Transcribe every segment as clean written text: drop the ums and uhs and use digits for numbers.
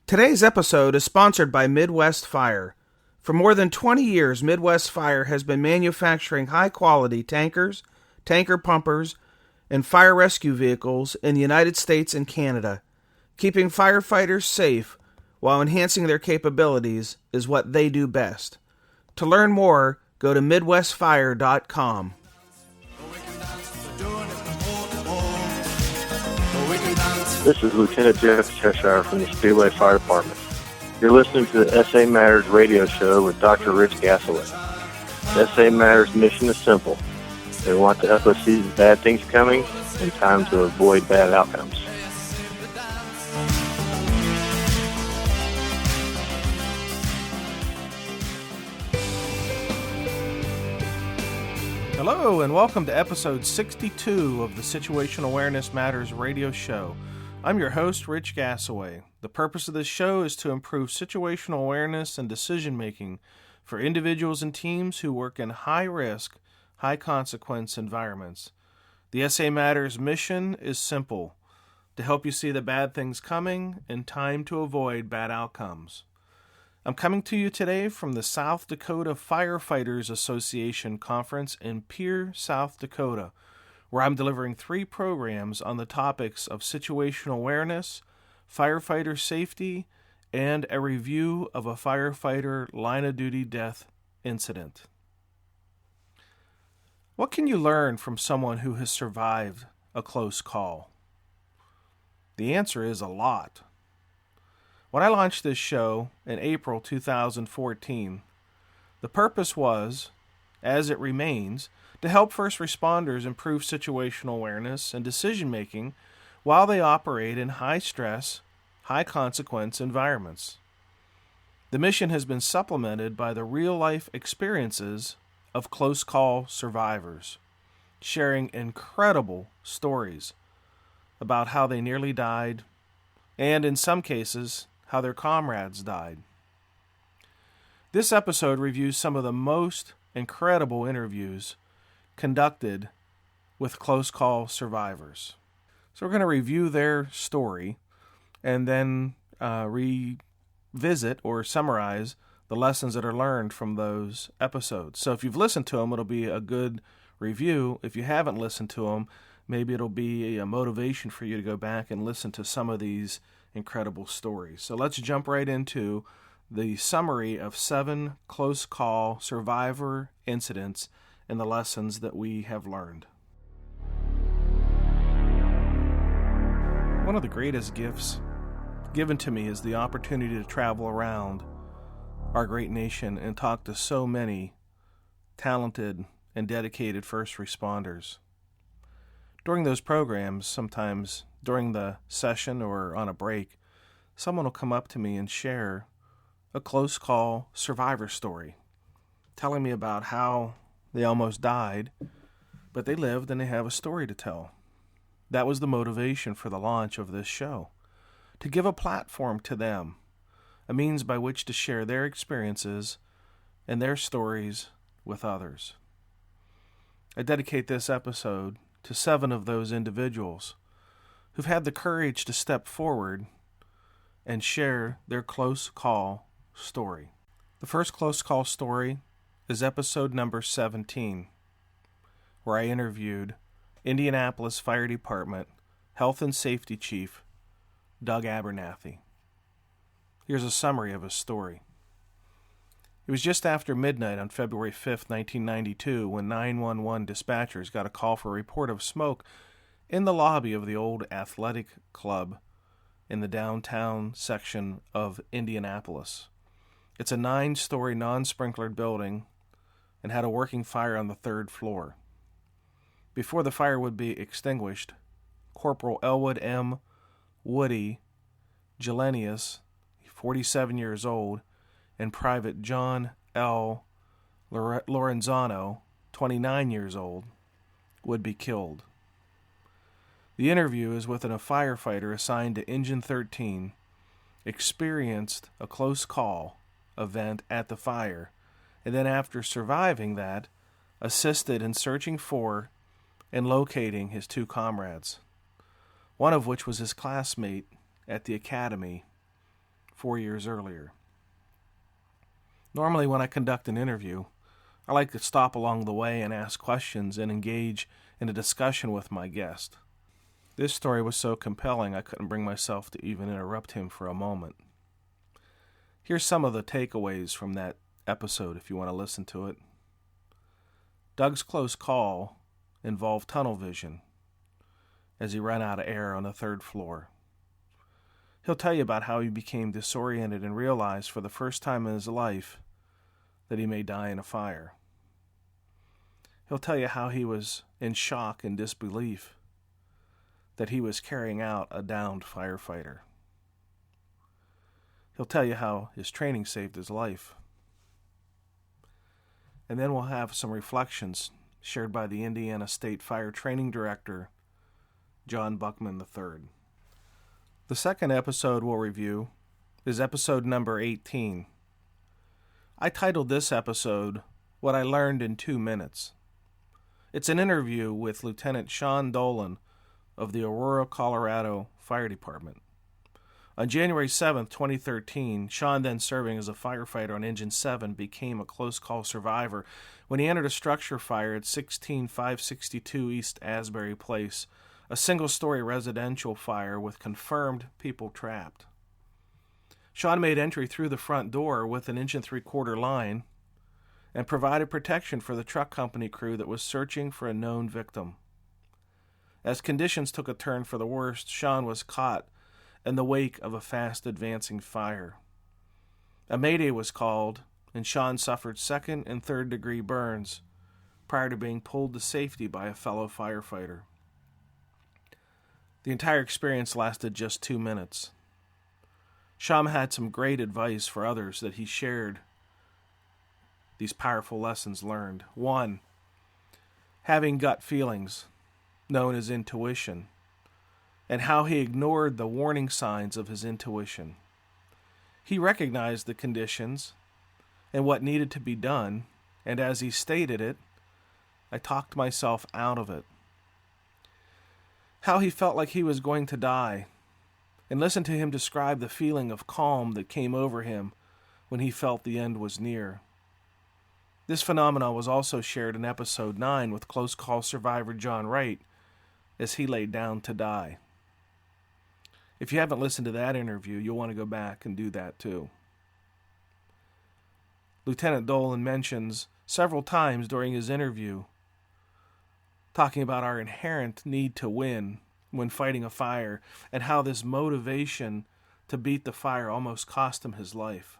Today's episode is sponsored by Midwest Fire. For more than 20 years, Midwest Fire has been manufacturing high-quality tankers, tanker pumpers, and fire rescue vehicles in the United States and Canada. Keeping firefighters safe while enhancing their capabilities is what they do best. To learn more, go to MidwestFire.com. This is Lieutenant Jeff Cheshire from the Speedway Fire Department. You're listening to the SA Matters radio show with Dr. Rich Gassaway. The SA Matters mission is simple. They want to help us see the bad things coming and time to avoid bad outcomes. Hello, and welcome to episode 62 of the Situational Awareness Matters radio show. I'm your host, Rich Gassaway. The purpose of this show is to improve situational awareness and decision-making for individuals and teams who work in high-risk, high-consequence environments. The SA Matters mission is simple: to help you see the bad things coming and time to avoid bad outcomes. I'm coming to you today from the South Dakota Firefighters Association Conference in Pierre, South Dakota, where I'm delivering 3 programs on the topics of situational awareness, firefighter safety, and a review of a firefighter line-of-duty death incident. What can you learn from someone who has survived a close call? The answer is a lot. When I launched this show in April 2014, the purpose was, as it remains, to help first responders improve situational awareness and decision-making while they operate in high-stress, high-consequence environments. The mission has been supplemented by the real-life experiences of close-call survivors, sharing incredible stories about how they nearly died, and in some cases, how their comrades died. This episode reviews some of the most incredible interviews conducted with close call survivors. So we're going to review their story and then revisit or summarize the lessons that are learned from those episodes. So if you've listened to them, it'll be a good review. If you haven't listened to them, maybe it'll be a motivation for you to go back and listen to some of these incredible stories. So let's jump right into the summary of 7 close call survivor incidents and the lessons that we have learned. One of the greatest gifts given to me is the opportunity to travel around our great nation and talk to so many talented and dedicated first responders. During those programs, sometimes during the session or on a break, someone will come up to me and share a close call survivor story, telling me about how they almost died, but they lived and they have a story to tell. That was the motivation for the launch of this show, to give a platform to them, a means by which to share their experiences and their stories with others. I dedicate this episode to 7 of those individuals who've had the courage to step forward and share their close call story. The first close call story is episode number 17, where I interviewed Indianapolis Fire Department Health and Safety Chief Doug Abernathy. Here's a summary of his story. It was just after midnight on February 5th, 1992, when 911 dispatchers got a call for a report of smoke in the lobby of the old athletic club in the downtown section of Indianapolis. It's a 9-story non-sprinklered building and had a working fire on the 3rd floor. Before the fire would be extinguished, Corporal Elwood M. Woody Gelenius, 47 years old, and Private John L. Lorenzano, 29 years old, would be killed. The interview is with a firefighter assigned to Engine 13, experienced a close call event at the fire, and then after surviving that, assisted in searching for and locating his 2 comrades, one of which was his classmate at the academy 4 years earlier. Normally when I conduct an interview, I like to stop along the way and ask questions and engage in a discussion with my guest. This story was so compelling I couldn't bring myself to even interrupt him for a moment. Here's some of the takeaways from that episode if you want to listen to it. Doug's close call involved tunnel vision as he ran out of air on the 3rd floor. He'll tell you about how he became disoriented and realized for the first time in his life that he may die in a fire. He'll tell you how he was in shock and disbelief that he was carrying out a downed firefighter. He'll tell you how his training saved his life. And then we'll have some reflections shared by the Indiana State Fire Training Director, John Buckman III. The second episode we'll review is episode number 18. I titled this episode, What I Learned in 2 Minutes. It's an interview with Lieutenant Sean Dolan of the Aurora, Colorado Fire Department. On January 7, 2013, Sean, then serving as a firefighter on Engine 7, became a close-call survivor when he entered a structure fire at 16562 East Asbury Place, a single-story residential fire with confirmed people trapped. Sean made entry through the front door with an 1 3/4 line and provided protection for the truck company crew that was searching for a known victim. As conditions took a turn for the worst, Sean was caught in the wake of a fast-advancing fire. A mayday was called, and Sean suffered 2nd and 3rd degree burns prior to being pulled to safety by a fellow firefighter. The entire experience lasted just 2 minutes. Sean had some great advice for others that he shared these powerful lessons learned. 1. Having gut feelings, known as intuition, and how he ignored the warning signs of his intuition. He recognized the conditions and what needed to be done, and as he stated it, I talked myself out of it. How he felt like he was going to die, and listened to him describe the feeling of calm that came over him when he felt the end was near. This phenomenon was also shared in episode 9 with close call survivor John Wright as he laid down to die. If you haven't listened to that interview, you'll want to go back and do that too. Lieutenant Dolan mentions several times during his interview talking about our inherent need to win when fighting a fire and how this motivation to beat the fire almost cost him his life.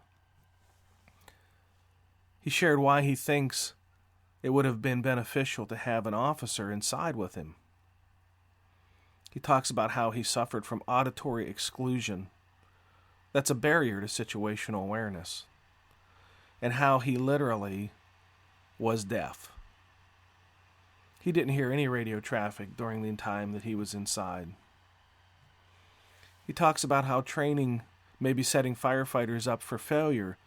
He shared why he thinks it would have been beneficial to have an officer inside with him. He talks about how he suffered from auditory exclusion. That's a barrier to situational awareness. And how he literally was deaf. He didn't hear any radio traffic during the time that he was inside. He talks about how training may be setting firefighters up for failure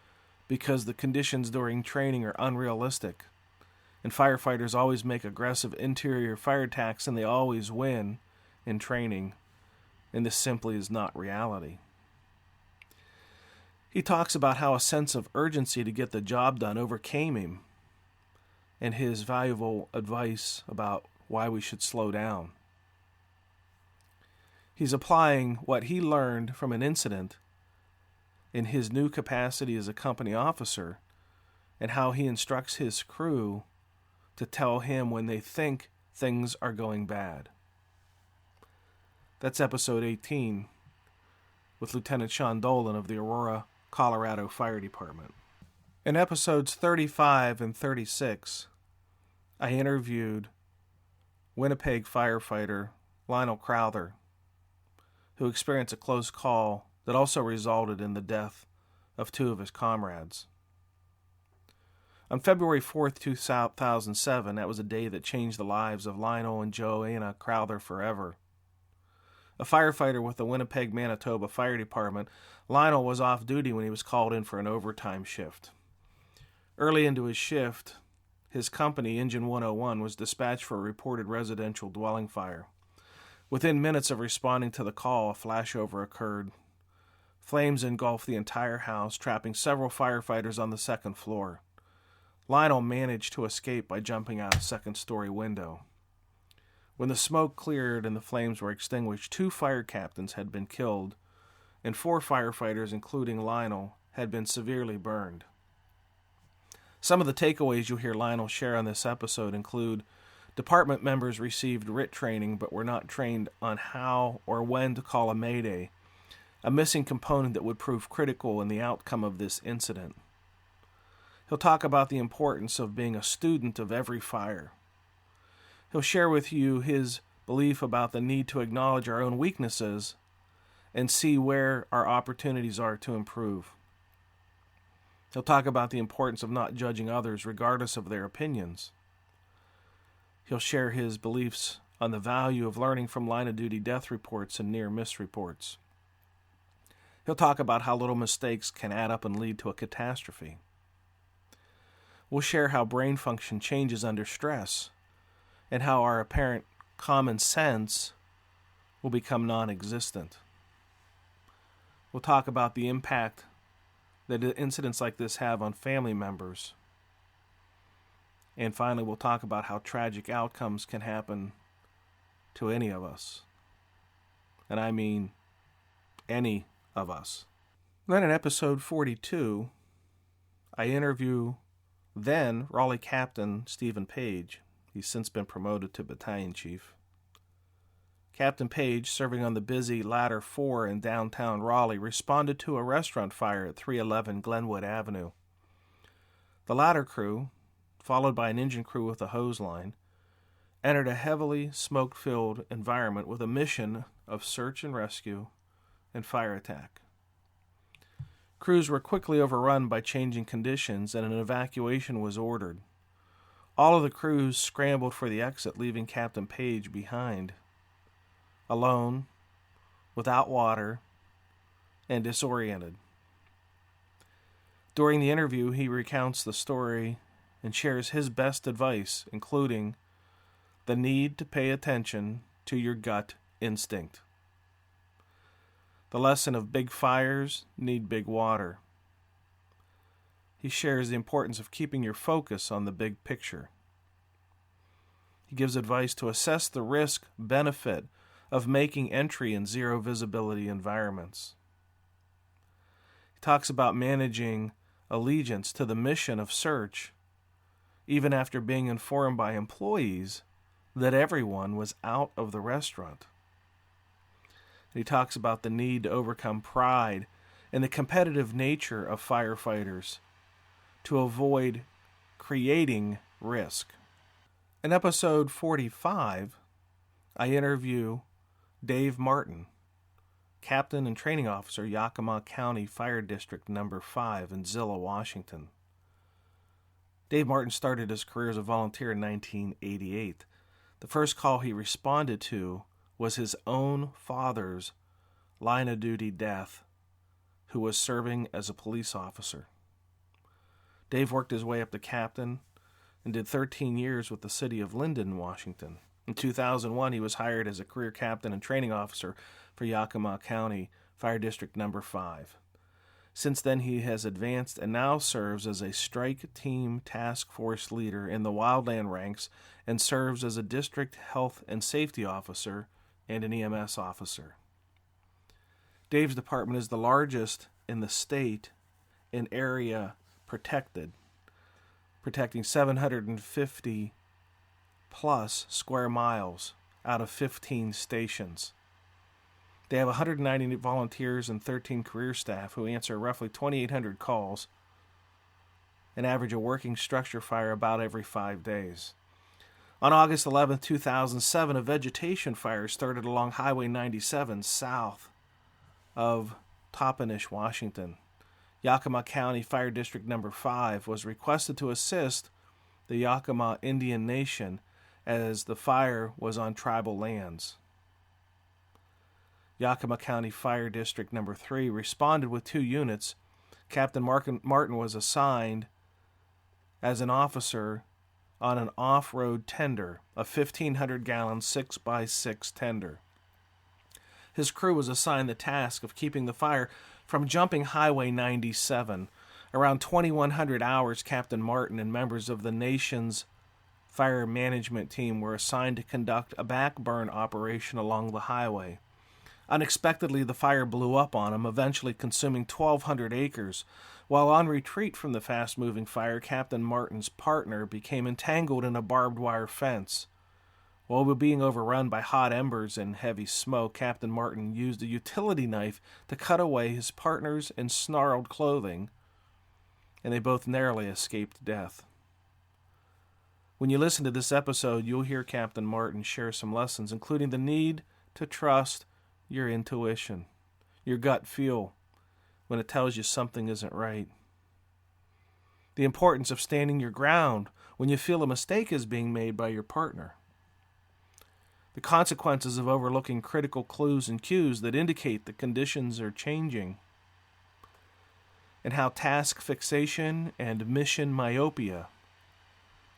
because the conditions during training are unrealistic. And firefighters always make aggressive interior fire attacks and they always win in training, and this simply is not reality. He talks about how a sense of urgency to get the job done overcame him, and his valuable advice about why we should slow down. He's applying what he learned from an incident in his new capacity as a company officer, and how he instructs his crew to tell him when they think things are going bad. That's episode 18 with Lieutenant Sean Dolan of the Aurora, Colorado Fire Department. In episodes 35 and 36, I interviewed Winnipeg firefighter Lionel Crowther, who experienced a close call that also resulted in the death of 2 of his comrades. On February 4th, 2007, that was a day that changed the lives of Lionel and Joanna Crowther forever. A firefighter with the Winnipeg, Manitoba Fire Department, Lionel was off duty when he was called in for an overtime shift. Early into his shift, his company, Engine 101, was dispatched for a reported residential dwelling fire. Within minutes of responding to the call, a flashover occurred. Flames engulfed the entire house, trapping several firefighters on the second floor. Lionel managed to escape by jumping out a second-story window. When the smoke cleared and the flames were extinguished, 2 fire captains had been killed, and 4 firefighters, including Lionel, had been severely burned. Some of the takeaways you'll hear Lionel share on this episode include department members received RIT training but were not trained on how or when to call a mayday, a missing component that would prove critical in the outcome of this incident. He'll talk about the importance of being a student of every fire. He'll share with you his belief about the need to acknowledge our own weaknesses and see where our opportunities are to improve. He'll talk about the importance of not judging others regardless of their opinions. He'll share his beliefs on the value of learning from line-of-duty death reports and near-miss reports. He'll talk about how little mistakes can add up and lead to a catastrophe. We'll share how brain function changes under stress and how our apparent common sense will become non-existent. We'll talk about the impact that incidents like this have on family members. And finally, we'll talk about how tragic outcomes can happen to any of us. And I mean any of us. Then in episode 42, I interview then Raleigh Captain Stephen Page. He's since been promoted to battalion chief. Captain Page, serving on the busy Ladder 4 in downtown Raleigh, responded to a restaurant fire at 311 Glenwood Avenue. The ladder crew, followed by an engine crew with a hose line, entered a heavily smoke-filled environment with a mission of search and rescue and fire attack. Crews were quickly overrun by changing conditions and an evacuation was ordered. All of the crews scrambled for the exit, leaving Captain Page behind, alone, without water, and disoriented. During the interview, he recounts the story and shares his best advice, including the need to pay attention to your gut instinct. The lesson of big fires need big water. He shares the importance of keeping your focus on the big picture. He gives advice to assess the risk-benefit of making entry in zero-visibility environments. He talks about managing allegiance to the mission of search, even after being informed by employees that everyone was out of the restaurant. He talks about the need to overcome pride and the competitive nature of firefighters to avoid creating risk. In episode 45, I interview Dave Martin, Captain and Training Officer, Yakima County Fire District No. 5 in Zillah, Washington. Dave Martin started his career as a volunteer in 1988. The first call he responded to was his own father's line-of-duty death, who was serving as a police officer. Dave worked his way up to captain and did 13 years with the city of Linden, Washington. In 2001, he was hired as a career captain and training officer for Yakima County Fire District No. 5. Since then, he has advanced and now serves as a strike team task force leader in the wildland ranks and serves as a district health and safety officer and an EMS officer. Dave's department is the largest in the state in area protected, protecting 750 plus square miles out of 15 stations. They have 190 volunteers and 13 career staff who answer roughly 2,800 calls and average a working structure fire about every 5 days. On August 11, 2007, a vegetation fire started along Highway 97 south of Toppenish, Washington. Yakima County Fire District No. 5 was requested to assist the Yakima Indian Nation as the fire was on tribal lands. Yakima County Fire District No. 3 responded with 2 units. Captain Martin was assigned as an officer on an off-road tender, a 1,500-gallon 6x6 tender. His crew was assigned the task of keeping the fire From jumping Highway 97, around 2100 hours, Captain Martin and members of the nation's fire management team were assigned to conduct a backburn operation along the highway. Unexpectedly, the fire blew up on him, eventually consuming 1,200 acres. While on retreat from the fast-moving fire, Captain Martin's partner became entangled in a barbed wire fence. While being overrun by hot embers and heavy smoke, Captain Martin used a utility knife to cut away his partner's ensnarled clothing, and they both narrowly escaped death. When you listen to this episode, you'll hear Captain Martin share some lessons, including the need to trust your intuition, your gut feel, when it tells you something isn't right. The importance of standing your ground when you feel a mistake is being made by your partner. The consequences of overlooking critical clues and cues that indicate the conditions are changing. And how task fixation and mission myopia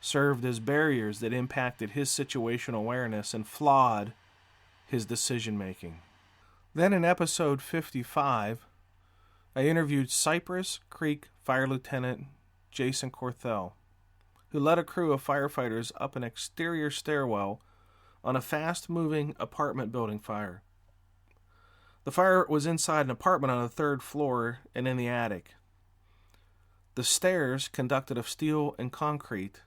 served as barriers that impacted his situational awareness and flawed his decision-making. Then in episode 55, I interviewed Cypress Creek Fire Lieutenant Jason Corthell, who led a crew of firefighters up an exterior stairwell on a fast-moving apartment building fire. The fire was inside an apartment on the 3rd floor and in the attic. The stairs, conducted of steel and concrete,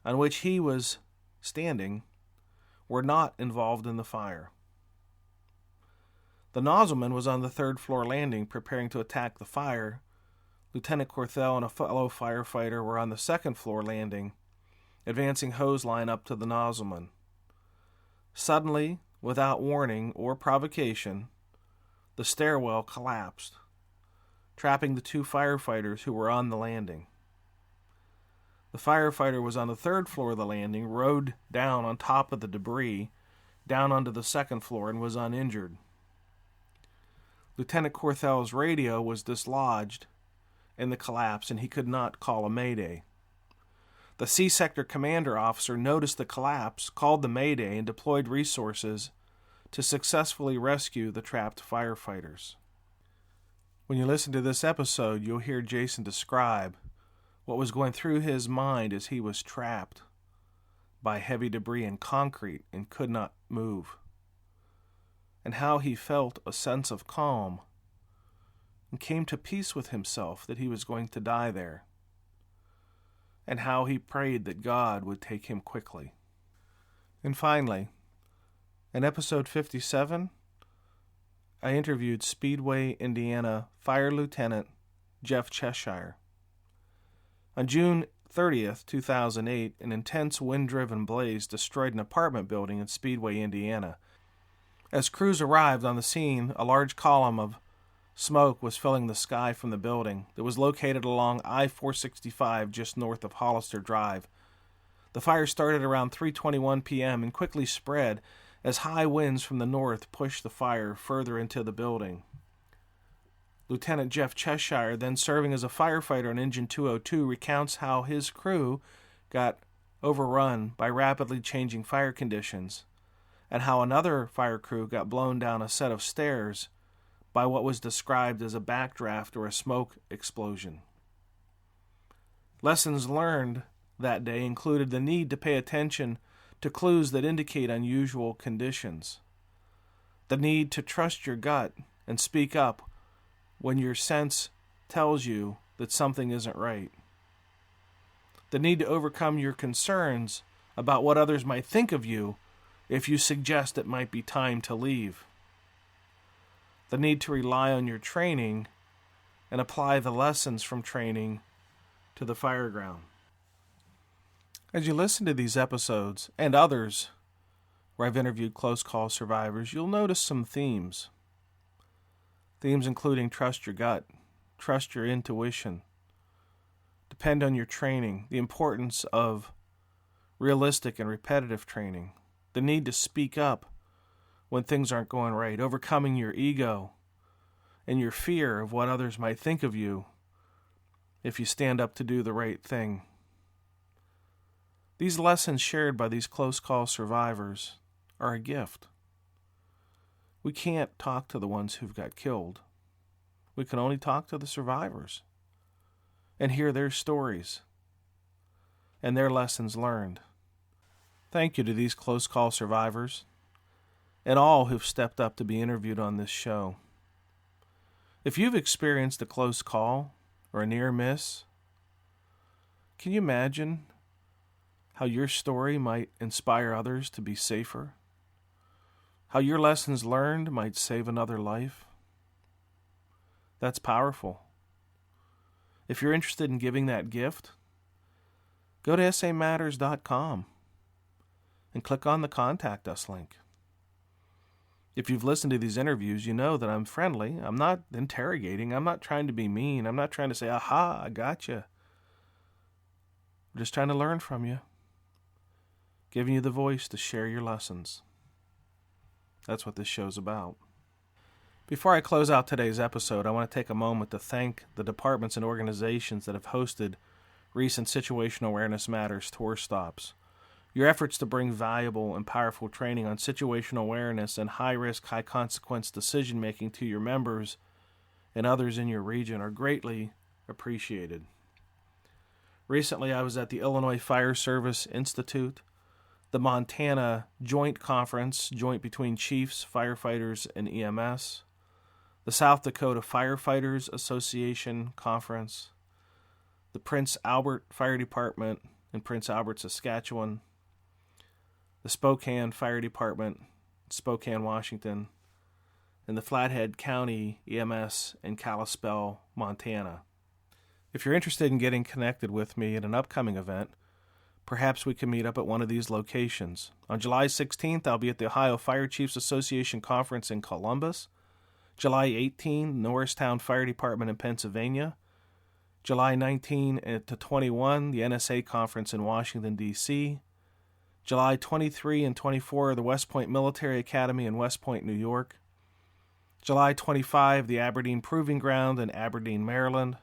on which he was standing, were not involved in the fire. The nozzleman was on the 3rd floor landing preparing to attack the fire. Lieutenant Corthell and a fellow firefighter were on the 2nd floor landing, advancing hose line up to the nozzleman. Suddenly, without warning or provocation, the stairwell collapsed, trapping the 2 firefighters who were on the landing. The firefighter was on the 3rd floor of the landing, rode down on top of the debris, down onto the 2nd floor, and was uninjured. Lieutenant Corthell's radio was dislodged in the collapse, and he could not call a mayday. The C-Sector commander officer noticed the collapse, called the mayday, and deployed resources to successfully rescue the trapped firefighters. When you listen to this episode, you'll hear Jason describe what was going through his mind as he was trapped by heavy debris and concrete and could not move, and how he felt a sense of calm and came to peace with himself that he was going to die there, and how he prayed that God would take him quickly. And finally, in episode 57, I interviewed Speedway, Indiana Fire Lieutenant Jeff Cheshire. On June 30th, 2008, an intense wind-driven blaze destroyed an apartment building in Speedway, Indiana. As crews arrived on the scene, a large column of smoke was filling the sky from the building that was located along I-465 just north of Hollister Drive. The fire started around 3:21 p.m. and quickly spread as high winds from the north pushed the fire further into the building. Lieutenant Jeff Cheshire, then serving as a firefighter on Engine 202, recounts how his crew got overrun by rapidly changing fire conditions, and how another fire crew got blown down a set of stairs by what was described as a backdraft or a smoke explosion. Lessons learned that day included the need to pay attention to clues that indicate unusual conditions, the need to trust your gut and speak up when your sense tells you that something isn't right, the need to overcome your concerns about what others might think of you if you suggest it might be time to leave, the need to rely on your training and apply the lessons from training to the fireground. As you listen to these episodes and others where I've interviewed close call survivors, you'll notice some themes. Themes including trust your gut, trust your intuition, depend on your training, the importance of realistic and repetitive training, the need to speak up when things aren't going right, overcoming your ego and your fear of what others might think of you if you stand up to do the right thing. These lessons shared by these close call survivors are a gift. We can't talk to the ones who've got killed. We can only talk to the survivors and hear their stories and their lessons learned. Thank you to these close call survivors and all who've stepped up to be interviewed on this show. If you've experienced a close call or a near miss, can you imagine how your story might inspire others to be safer? How your lessons learned might save another life? That's powerful. If you're interested in giving that gift, go to samatters.com and click on the Contact Us link. If you've listened to these interviews, you know that I'm friendly. I'm not interrogating. I'm not trying to be mean. I'm not trying to say, aha, I got you. I'm just trying to learn from you, giving you the voice to share your lessons. That's what this show's about. Before I close out today's episode, I want to take a moment to thank the departments and organizations that have hosted recent Situational Awareness Matters tour stops. Your efforts to bring valuable and powerful training on situational awareness and high-risk, high-consequence decision-making to your members and others in your region are greatly appreciated. Recently, I was at the Illinois Fire Service Institute, the Montana Joint Conference, joint between chiefs, firefighters, and EMS, the South Dakota Firefighters Association Conference, the Prince Albert Fire Department in Prince Albert, Saskatchewan, the Spokane Fire Department, Spokane, Washington, and the Flathead County EMS in Kalispell, Montana. If you're interested in getting connected with me at an upcoming event, perhaps we can meet up at one of these locations. On July 16th, I'll be at the Ohio Fire Chiefs Association Conference in Columbus. July 18, Norristown Fire Department in Pennsylvania. July 19 to 21, the NSA Conference in Washington, D.C. July 23 and 24, the West Point Military Academy in West Point, New York. July 25, the Aberdeen Proving Ground in Aberdeen, Maryland.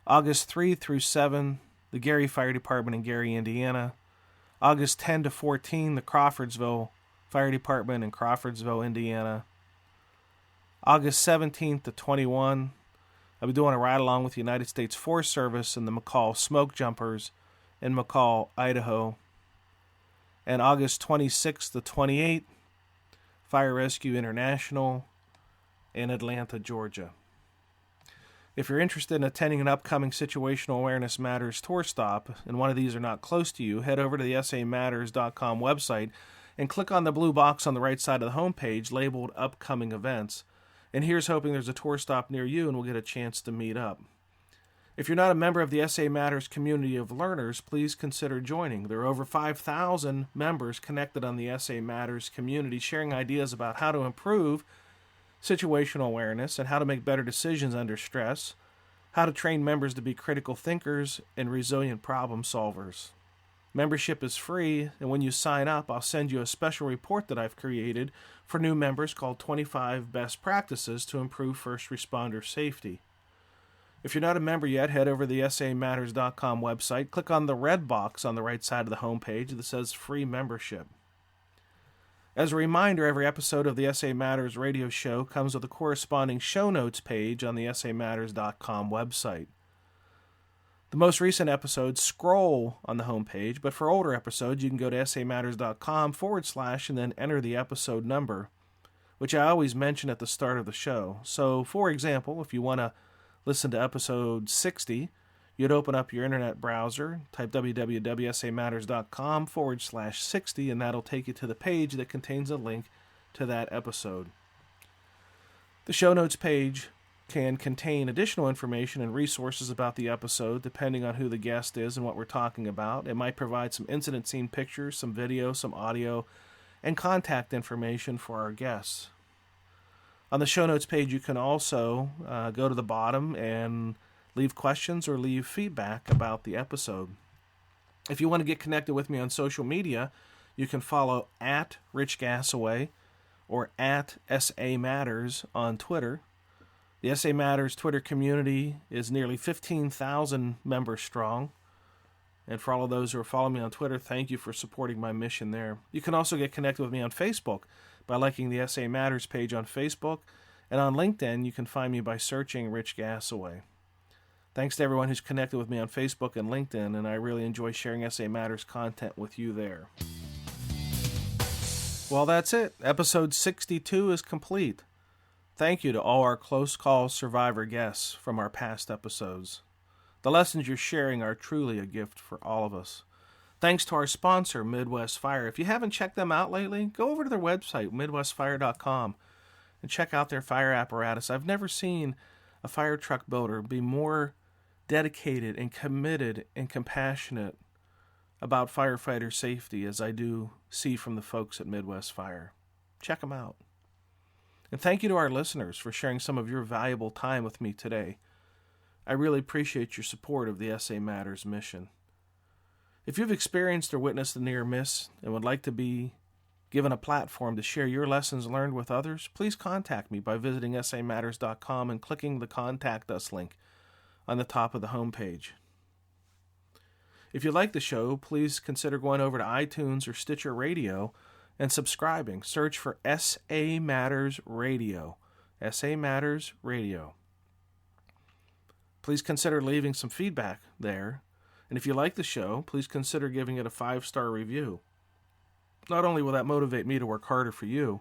August 3 through 7, the Gary Fire Department in Gary, Indiana. August 10 to 14, the Crawfordsville Fire Department in Crawfordsville, Indiana. August 17th to 21, I'll be doing a ride-along with the United States Forest Service and the McCall Smoke Jumpers in McCall, Idaho. And August 26th to 28th, Fire Rescue International in Atlanta, Georgia. If you're interested in attending an upcoming Situational Awareness Matters tour stop, and one of these are not close to you, head over to the samatters.com website and click on the blue box on the right side of the homepage labeled Upcoming Events. And here's hoping there's a tour stop near you and we'll get a chance to meet up. If you're not a member of the SA Matters community of learners, please consider joining. There are over 5,000 members connected on the SA Matters community, sharing ideas about how to improve situational awareness and how to make better decisions under stress, how to train members to be critical thinkers and resilient problem solvers. Membership is free, and when you sign up, I'll send you a special report that I've created for new members called 25 Best Practices to Improve First Responder Safety. If you're not a member yet, head over to the samatters.com website, click on the red box on the right side of the homepage that says Free Membership. As a reminder, every episode of the SA Matters radio show comes with a corresponding show notes page on the samatters.com website. The most recent episodes scroll on the homepage, but for older episodes, you can go to samatters.com / and then enter the episode number, which I always mention at the start of the show. So, for example, if you want to listen to episode 60, you'd open up your internet browser, type www.samatters.com / 60, and that'll take you to the page that contains a link to that episode. The show notes page can contain additional information and resources about the episode, depending on who the guest is and what we're talking about. It might provide some incident scene pictures, some video, some audio, and contact information for our guests. On the show notes page, you can also go to the bottom and leave questions or leave feedback about the episode. If you want to get connected with me on social media, you can follow at Rich Gassaway or at SA Matters on Twitter. The SA Matters Twitter community is nearly 15,000 members strong. And for all of those who are following me on Twitter, thank you for supporting my mission there. You can also get connected with me on Facebook by liking the SA Matters page on Facebook And on LinkedIn, you can find me by searching Rich Gassaway. Thanks to everyone who's connected with me on Facebook and LinkedIn, and I really enjoy sharing SA Matters content with you there. Well, that's it. Episode 62 is complete. Thank you to all our close call survivor guests from our past episodes. The lessons you're sharing are truly a gift for all of us. Thanks to our sponsor, Midwest Fire. If you haven't checked them out lately, go over to their website, midwestfire.com, and check out their fire apparatus. I've never seen a fire truck builder be more dedicated and committed and compassionate about firefighter safety as I do see from the folks at Midwest Fire. Check them out. And thank you to our listeners for sharing some of your valuable time with me today. I really appreciate your support of the SA Matters mission. If you've experienced or witnessed a near miss and would like to be given a platform to share your lessons learned with others, please contact me by visiting samatters.com and clicking the Contact Us link on the top of the homepage. If you like the show, please consider going over to iTunes or Stitcher Radio and subscribing. Search for SA Matters Radio. SA Matters Radio. Please consider leaving some feedback there. And if you like the show, please consider giving it a 5-star review. Not only will that motivate me to work harder for you,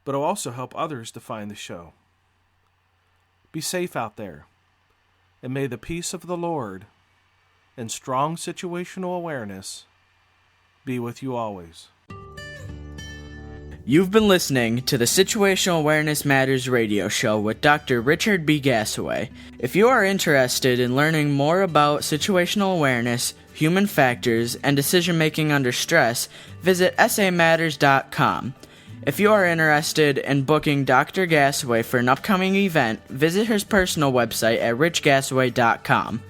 but it'll also help others to find the show. Be safe out there, and may the peace of the Lord and strong situational awareness be with you always. You've been listening to the Situational Awareness Matters radio show with Dr. Richard B. Gassaway. If you are interested in learning more about situational awareness, human factors, and decision-making under stress, visit samatters.com. If you are interested in booking Dr. Gassaway for an upcoming event, visit his personal website at richgassaway.com.